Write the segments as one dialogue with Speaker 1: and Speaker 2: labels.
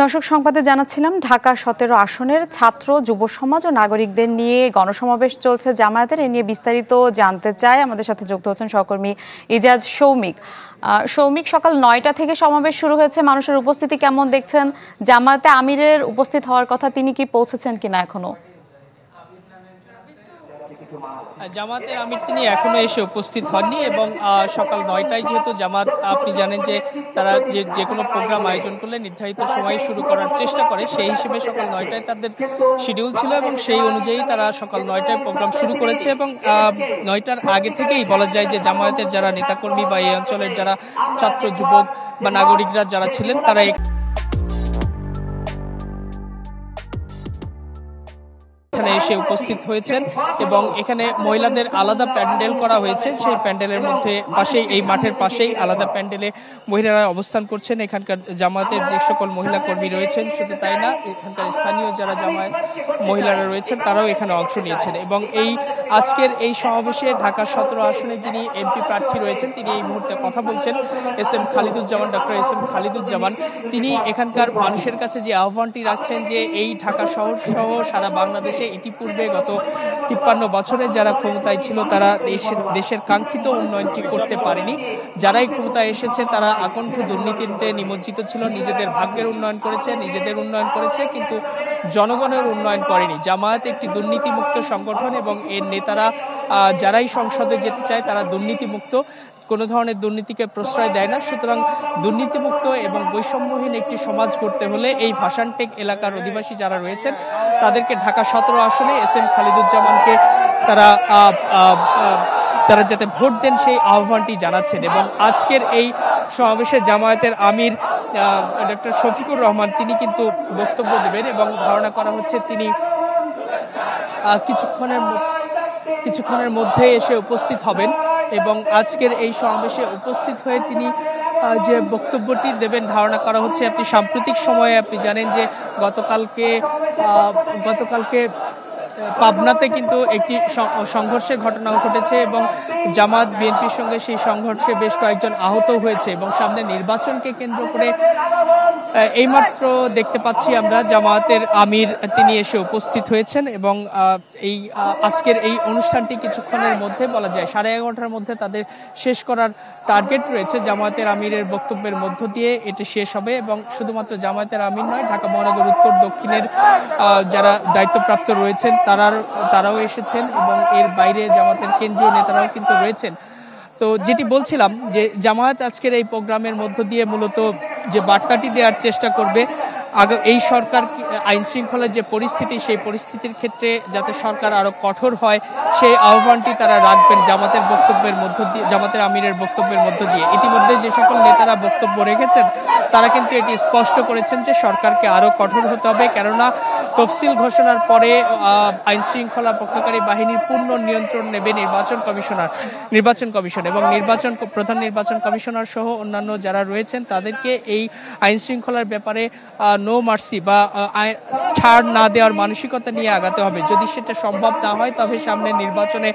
Speaker 1: দর্শক সংবাদে জানাচ্ছিলাম ঢাকা ১৭ আসনের ছাত্র যুব সমাজ ও নাগরিকদের নিয়ে গণসমাবেশ চলছে জামায়াতের। এ নিয়ে বিস্তারিত জানতে চাই আমাদের সাথে যুক্ত হচ্ছেন সহকর্মী ইজাজ সৌমিক। সৌমিক, সকাল ৯টা থেকে সমাবেশ শুরু হয়েছে, মানুষের উপস্থিতি কেমন দেখছেন? জামায়াতে আমিরের উপস্থিত হওয়ার কথা, তিনি কি পৌঁছেছেন কিনা এখনো?
Speaker 2: জামাতের আমির তিনি এখনো এসে উপস্থিত হননি এবং সকাল ৯টায় যেহেতু জামাত, আপনি জানেন যে তারা যে কোনো প্রোগ্রাম আয়োজন করলে নির্ধারিত সময় শুরু করার চেষ্টা করে, সেই হিসেবে সকাল ৯টায় তাদের শিডিউল ছিল এবং সেই অনুযায়ী তারা সকাল ৯টায় প্রোগ্রাম শুরু করেছে এবং ৯টার আগে থেকেই বলা যায় যে জামায়াতের যারা নেতাকর্মী বা এই অঞ্চলের যারা ছাত্র যুবক বা নাগরিকরা যারা ছিলেন তারা এখানে এসে উপস্থিত হয়েছেন এবং এখানে মহিলাদের আলাদা প্যান্ডেল করা হয়েছে। সেই প্যান্ডেলের মধ্যে পাশেই, এই মাঠের পাশেই আলাদা প্যান্ডেলে মহিলারা অবস্থান করছেন। এখানকার জামায়াতের যে সকল মহিলা কর্মী রয়েছেন, শুধু তাই না, এখানকার স্থানীয় যারা জামায়াত মহিলারা রয়েছেন তারাও এখানে অংশ নিয়েছেন এবং এই আজকের এই সমাবেশে ঢাকা ১৭ আসনে যিনি এমপি প্রার্থী রয়েছেন তিনি এই মুহূর্তে কথা বলছেন, SM. Khaliduzzaman, doctor SM. Khaliduzzaman. তিনি এখানকার মানুষের কাছে যে আহ্বানটি রাখছেন যে এই ঢাকা শহর সহ সারা বাংলাদেশে ইতিপূর্বে গত ৫৩ বছরে যারা ক্ষমতায় ছিল তারা দেশের কাঙ্ক্ষিত উন্নয়নটি করতে পারেনি। যারাই ক্ষমতায় এসেছে তারা আকণ্ঠ দুর্নীতিতে নিমজ্জিত ছিল, নিজেদের ভাগ্যের উন্নয়ন করেছে, নিজেদের উন্নয়ন করেছে, কিন্তু জনগণের উন্নয়ন করেনি। জামায়াত একটি দুর্নীতিমুক্ত সংগঠন এবং এর নেতারা যারাই সংসদে যেতে চায় তারা দুর্নীতিমুক্ত, কোনো ধরনের দুর্নীতিকে প্রশ্রয় দেয় না। সুতরাং দুর্নীতিমুক্ত এবং বৈষম্যহীন একটি সমাজ করতে হলে এই ভাসানটেক এলাকার অধিবাসী যারা রয়েছেন তাদেরকে ঢাকা ১৭ আসনে এস.এম. খালিদুজ্জামানকে তারা যাতে ভোট দেন সেই আহ্বানটি জানাচ্ছেন। এবং আজকের এই সমাবেশে জামায়াতের আমির ডক্টর শফিকুর রহমান তিনি কিন্তু বক্তব্য দেবেন এবং ধারণা করা হচ্ছে তিনি কিছুক্ষণের মধ্যে এসে উপস্থিত হবেন এবং আজকের এই সমাবেশে উপস্থিত হয়ে তিনি যে বক্তব্যটি দেবেন ধারণা করা হচ্ছে। আপনি সাম্প্রতিক সময়ে আপনি জানেন যে গতকালকে পাবনাতে কিন্তু একটি সংঘর্ষের ঘটনাও ঘটেছে এবং জামাত বিএনপির সঙ্গে সেই সংঘর্ষে বেশ কয়েকজন আহত হয়েছে এবং সামনে নির্বাচনকে কেন্দ্র করে এইমাত্র দেখতে পাচ্ছি আমরা জামায়াতের আমির তিনি এসে উপস্থিত হয়েছেন এবং এই আজকের এই অনুষ্ঠানটি কিছুক্ষণের মধ্যে, বলা যায় 11:30টার মধ্যে তাদের শেষ করার টার্গেট রয়েছে। জামায়াতের আমিরের বক্তব্যের মধ্য দিয়ে এটি শেষ হবে এবং শুধুমাত্র জামায়াতের আমির নয়, ঢাকা মহানগর উত্তর দক্ষিণের যারা দায়িত্বপ্রাপ্ত রয়েছেন তারাও এসেছেন এবং এর বাইরে জামায়াতের কেন্দ্রীয় নেতারাও কিন্তু রয়েছেন। তো যেটি বলছিলাম যে জামায়াত আজকের এই প্রোগ্রামের মধ্য দিয়ে মূলত যে বার্তাটি দেওয়ার চেষ্টা করবে, এই সরকার আইন শৃঙ্খলার যে পরিস্থিতি, সেই পরিস্থিতির ক্ষেত্রে যাতে সরকার আরো কঠোর হয় সেই আহ্বানটি তারা রাখবেন জামাতের বক্তব্যের মধ্য দিয়ে, জামাতের আমিরের বক্তব্যের মধ্য দিয়ে। ইতিমধ্যে যে সকল নেতারা বক্তব্য রেখেছেন তারা কিন্তু এটি স্পষ্ট করেছেন যে সরকারকে আরো কঠোর হতে হবে, কেননা তফসিল ঘোষণার পরে আইন শৃঙ্খলা রক্ষাকারী বাহিনীর পূর্ণ নিয়ন্ত্রণ নেবে নির্বাচন কমিশন এবং প্রধান নির্বাচন কমিশনার সহ অন্যান্য যারা রয়েছেন তাদেরকে এই আইন শৃঙ্খলার ব্যাপারে নো মার্সি বা ছাড় না দেওয়ার মানসিকতা নিয়ে আগাতে হবে। যদি সেটা সম্ভব না হয় তবে সামনে নির্বাচনে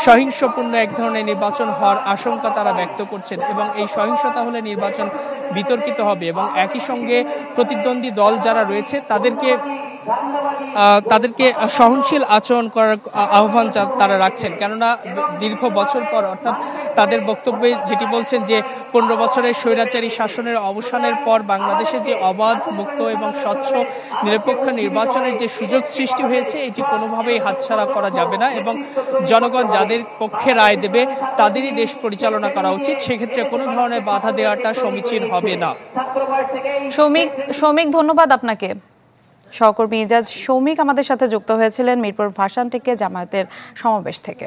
Speaker 2: সহিংসপূর্ণ এক ধরনের নির্বাচন হওয়ার আশঙ্কা তারা ব্যক্ত করছেন এবং এই সহিংসতা হলে নির্বাচন বিতর্কিত হবে এবং একই সঙ্গে প্রতিদ্বন্দ্বী দল যারা রয়েছে তাদেরকে সহনশীল আচরণ করার আহ্বান তারা রাখছেন, কেননা দীর্ঘ বছর পর, অর্থাৎ তাদের বক্তব্যে যেটি বলছেন যে 15 বছরের স্বৈরাচারী শাসনের অবসানের পর বাংলাদেশে যে অবাধ, মুক্ত এবং স্বচ্ছ নিরপেক্ষ নির্বাচনের যে সুযোগ সৃষ্টি হয়েছে এটি কোনোভাবেই হাতছাড়া করা যাবে না এবং জনগণ যাদের পক্ষে রায় দেবে তাদেরই দেশ পরিচালনা করা উচিত। সেক্ষেত্রে কোনো ধরনের বাধা দেওয়াটা সমীচীন হবে না।
Speaker 1: সৌমিক, ধন্যবাদ আপনাকে। সহকর্মী ইজাজ সৌমিক আমাদের সাথে যুক্ত হয়েছিলেন মিরপুর ভাসানটেকে জামায়াতের সমাবেশ থেকে।